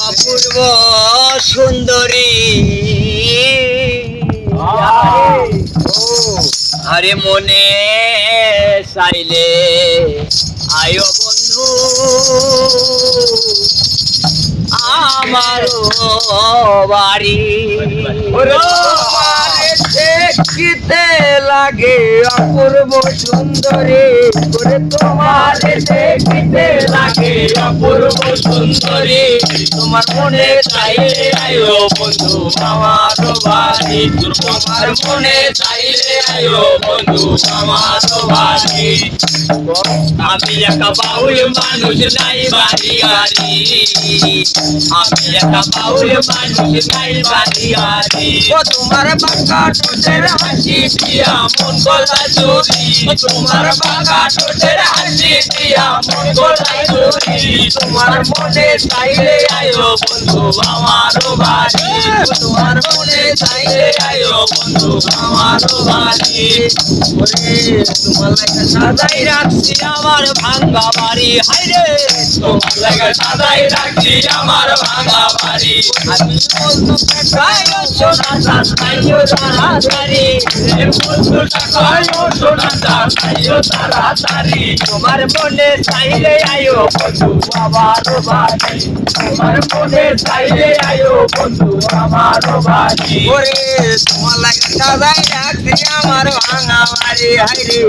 অপূর্ব সুন্দরী আরে মনে চাইলে আয়ো বন্ধু আমার বাড়ি দেখিতে লাগে অপূর্ব সুন্দরী করে তোমার দেখিতে লাগে অপূর্ব সুন্দরী তোমার মনে চাইলে আয়ো বন্ধু আমার বাড়ি তোমার মনে চাইলে আয়ো বন্ধু আমার বাড়ি আমি একা বাউল মানুষ নাই বাড়ি গাড়ি আমি একা বাউল মানুষ নাই বাড়ি গাড়ি ও তোমার বাঁকা ঠোঁটের হাসি দিয়া মন গলায় চুরি তোমার বাঁকা ঠোঁটের হাসি দিয়া মন গলায় চুরি তোমার মনে চাইলে আয়ো বন্ধু আমার বাড়ি তোমার মনে চাইলে আয়ো বন্ধু আমার বাড়ি ওরে তোমার লাগে সাজাই রাখছি আমার ভাঙা বাড়ি হাইরে তোমার লাগে সাজাই রাখছি আমার ভাঙা বাড়ি আমি বলতো টাকায়ও সোনা চাইও তাড়াতাড়ি বলতো টাকায়ও সোনা চাইও তাড়াতাড়ি তোমার মনে চাইলে আয়ো বন্ধু আমার বাড়ি তোমার মনে চাইলে আয়ো বন্ধু আমার বাড়ি ওরে তোমার লাগে সাজাই রাখছি আমার ভাঙা বাড়ি হাইরে